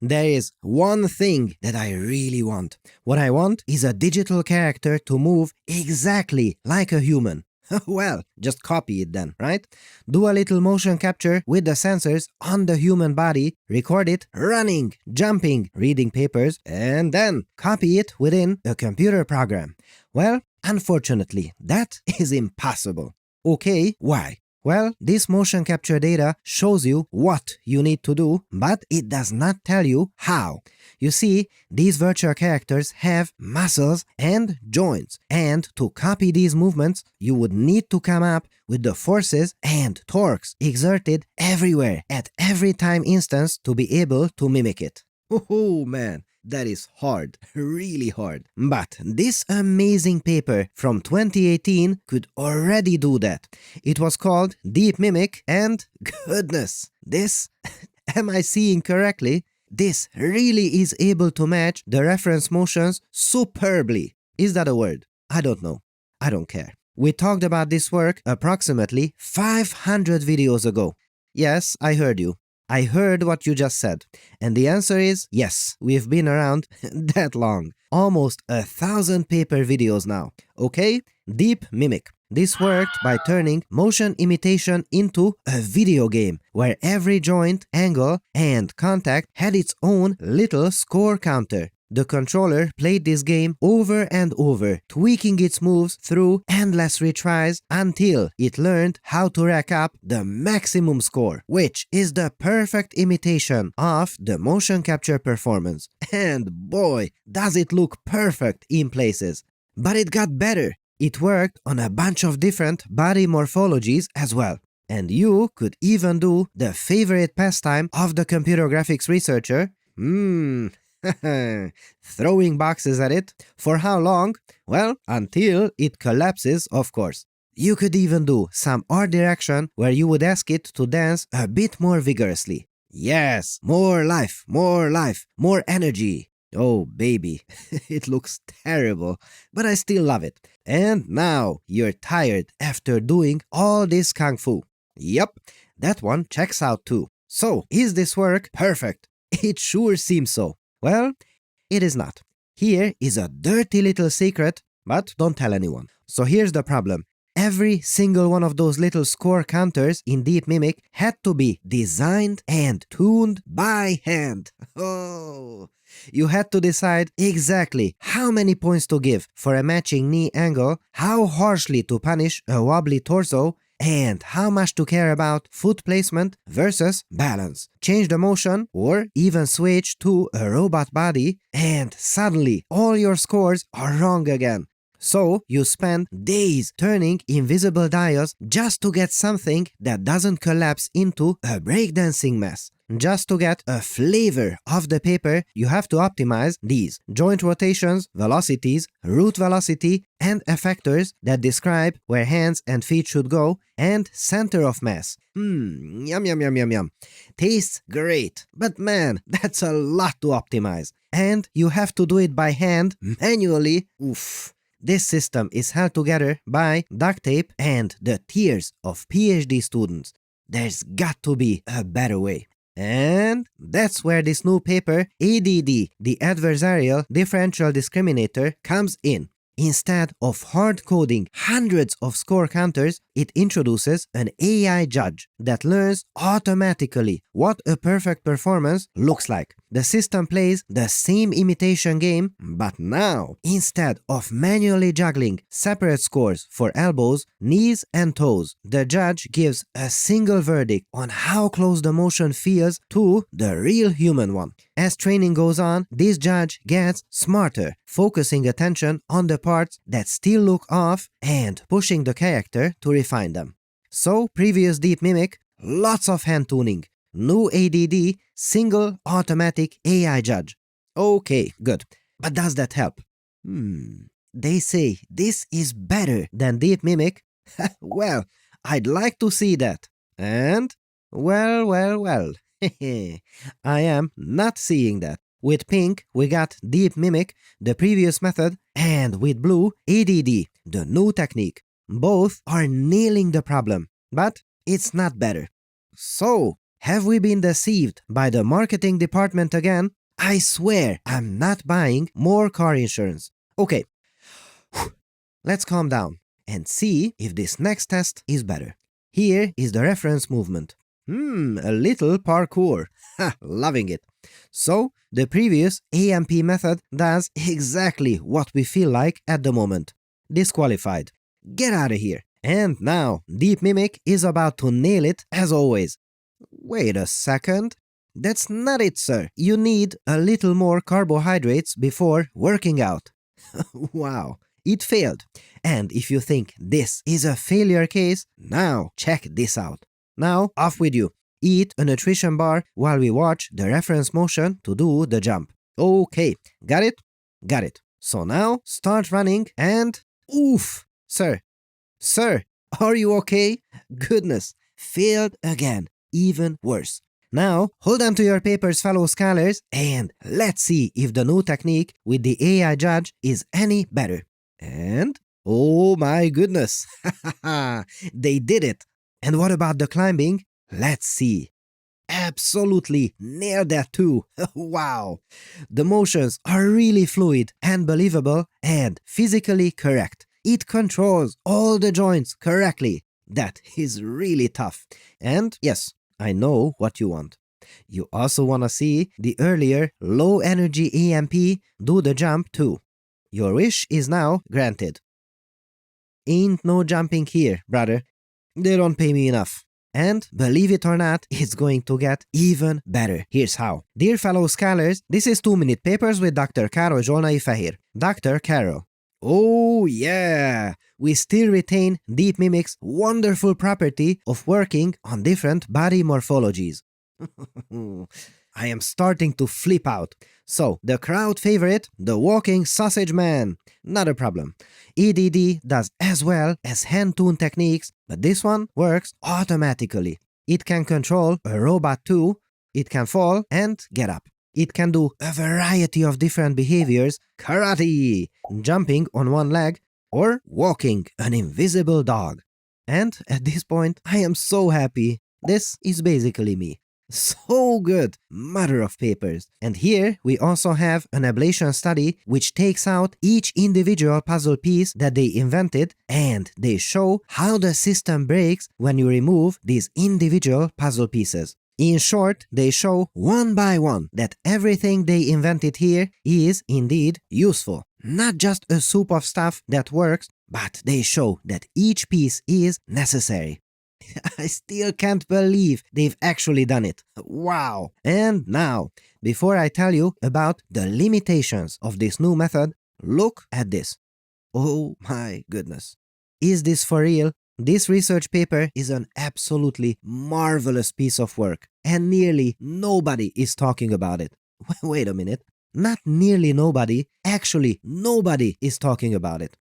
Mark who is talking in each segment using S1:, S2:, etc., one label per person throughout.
S1: There is one thing that I really want. What I want is a digital character to move exactly like a human. Well, just copy it then, right? Do a little motion capture with the sensors on the human body, record it running, jumping, reading papers, and then copy it within a computer program. Well, unfortunately, that is impossible. Okay, why? Well, this motion capture data shows you what you need to do, but it does not tell you how. You see, these virtual characters have muscles and joints, and to copy these movements, you would need to come up with the forces and torques exerted everywhere at every time instance to be able to mimic it. Oh man, that is hard, really hard. But this amazing paper from 2018 could already do that. It was called Deep Mimic, and goodness, this, am I seeing correctly? This really is able to match the reference motions superbly. Is that a word? I don't know. I don't care. We talked about this work approximately 500 videos ago. Yes, I heard you. I heard what you just said. And the answer is yes, we've been around that long. Almost 1,000 paper videos now. Okay? Deep Mimic. This worked by turning motion imitation into a video game, where every joint, angle, and contact had its own little score counter. The controller played this game over and over, tweaking its moves through endless retries until it learned how to rack up the maximum score, which is the perfect imitation of the motion capture performance. And boy, does it look perfect in places. But it got better. It worked on a bunch of different body morphologies as well. And you could even do the favorite pastime of the computer graphics researcher. Throwing boxes at it. For how long? Well, until it collapses, of course. You could even do some art direction where you would ask it to dance a bit more vigorously. Yes, more life, more energy. Oh baby, it looks terrible, but I still love it. And now you're tired after doing all this kung fu. Yup, that one checks out too. So, is this work perfect? It sure seems so. Well, it is not. Here is a dirty little secret, but don't tell anyone. So here's the problem. Every single one of those little score counters in Deep Mimic had to be designed and tuned by hand. Oh, you had to decide exactly how many points to give for a matching knee angle, how harshly to punish a wobbly torso, and how much to care about foot placement versus balance. Change the motion or even switch to a robot body, and suddenly all your scores are wrong again. So you spend days turning invisible dials just to get something that doesn't collapse into a breakdancing mess. Just to get a flavor of the paper, you have to optimize these joint rotations, velocities, root velocity, and effectors that describe where hands and feet should go, and center of mass. Yum. Tastes great, but man, that's a lot to optimize. And you have to do it by hand, manually. Oof. This system is held together by duct tape and the tears of PhD students. There's got to be a better way. And that's where this new paper, ADD, the Adversarial Differential Discriminator, comes in. Instead of hard-coding hundreds of score counters, it introduces an AI judge that learns automatically what a perfect performance looks like. The system plays the same imitation game, but now, instead of manually juggling separate scores for elbows, knees, and toes, the judge gives a single verdict on how close the motion feels to the real human one. As training goes on, this judge gets smarter, focusing attention on the parts that still look off and pushing the character to refine them. So, previous Deep Mimic, lots of hand tuning. New ADD, single automatic AI judge. Okay, good. But does that help? They say this is better than Deep Mimic. Well, I'd like to see that. And, well. I am not seeing that. With pink, we got Deep Mimic, the previous method, and with blue, ADD, the new technique. Both are nailing the problem, but it's not better. So, Have we been deceived by the marketing department again? I swear I'm not buying more car insurance. Okay, let's calm down and see if this next test is better. Here is the reference movement. A little parkour. Ha, loving it. So, the previous AMP method does exactly what we feel like at the moment. Disqualified. Get out of here. And now, Deep Mimic is about to nail it as always. Wait a second. That's not it, sir. You need a little more carbohydrates before working out. Wow, it failed. And if you think this is a failure case, now check this out. Now, off with you. Eat a nutrition bar while we watch the reference motion to do the jump. Okay, got it? Got it. So now, start running and... Oof! Sir, are you okay? Goodness, failed again. Even worse. Now, hold on to your papers, fellow scholars, and let's see if the new technique with the AI judge is any better. And, oh my goodness, they did it. And what about the climbing? Let's see. Absolutely nailed that too. Wow. The motions are really fluid and believable and physically correct. It controls all the joints correctly. That is really tough. And yes, I know what you want. You also want to see the earlier low energy AMP do the jump too. Your wish is now granted. Ain't no jumping here, brother. They don't pay me enough. And believe it or not, it's going to get even better. Here's how. Dear fellow scholars, this is 2-minute papers with Dr. Károly Zsolnai Fehér. Dr. Károly. Oh yeah! We still retain Deep Mimic's wonderful property of working on different body morphologies. I am starting to flip out. So, the crowd favorite, the walking sausage man. Not a problem. EDD does as well as hand-tuned techniques, but this one works automatically. It can control a robot too. It can fall and get up. It can do a variety of different behaviors, karate, jumping on one leg, or walking an invisible dog. And at this point, I am so happy. This is basically me. So good, mother of papers. And here we also have an ablation study which takes out each individual puzzle piece that they invented, and they show how the system breaks when you remove these individual puzzle pieces. In short, they show one by one that everything they invented here is indeed useful. Not just a soup of stuff that works, but they show that each piece is necessary. I still can't believe they've actually done it. Wow! And now, before I tell you about the limitations of this new method, look at this. Oh my goodness. Is this for real? This research paper is an absolutely marvelous piece of work, and nearly nobody is talking about it. Wait a minute. Not nearly nobody, actually nobody is talking about it.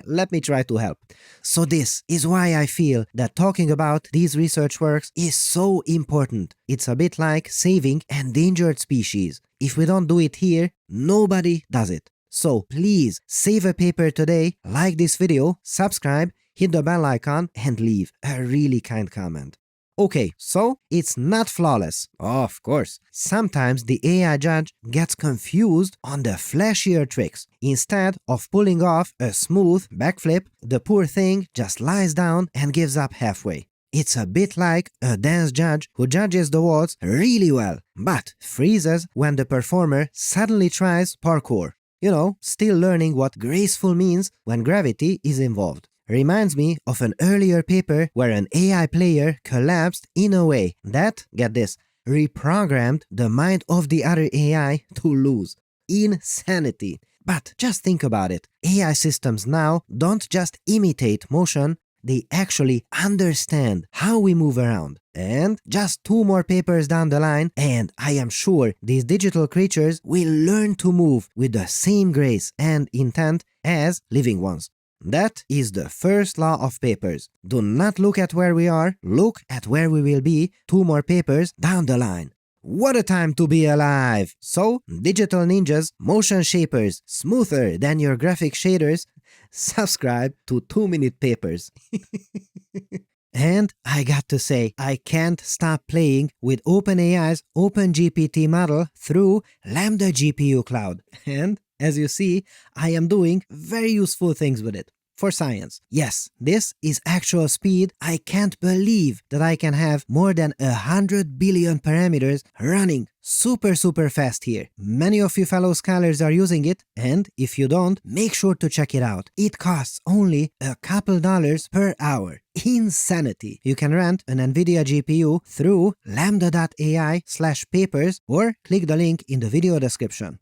S1: Let me try to help. So this is why I feel that talking about these research works is so important. It's a bit like saving endangered species. If we don't do it here, nobody does it. So please save a paper today, like this video, subscribe, hit the bell icon, and leave a really kind comment. Okay, so it's not flawless. Of course. Sometimes the AI judge gets confused on the flashier tricks. Instead of pulling off a smooth backflip, the poor thing just lies down and gives up halfway. It's a bit like a dance judge who judges the waltz really well, but freezes when the performer suddenly tries parkour. You know, still learning what graceful means when gravity is involved. Reminds me of an earlier paper where an AI player collapsed in a way that, get this, reprogrammed the mind of the other AI to lose. Insanity. But just think about it. AI systems now don't just imitate motion, they actually understand how we move around. And just 2 more papers down the line, and I am sure these digital creatures will learn to move with the same grace and intent as living ones. That is the first law of papers. Do not look at where we are, look at where we will be 2 more papers down the line. What a time to be alive! So, digital ninjas, motion shapers, smoother than your graphic shaders, subscribe to 2-minute papers. And I got to say, I can't stop playing with OpenAI's OpenGPT model through Lambda GPU Cloud. And as you see, I am doing very useful things with it. For science. Yes, this is actual speed. I can't believe that I can have more than 100 billion parameters running super fast here. Many of you fellow scholars are using it, and if you don't, make sure to check it out. It costs only a couple dollars per hour. Insanity! You can rent an NVIDIA GPU through lambda.ai/papers or click the link in the video description.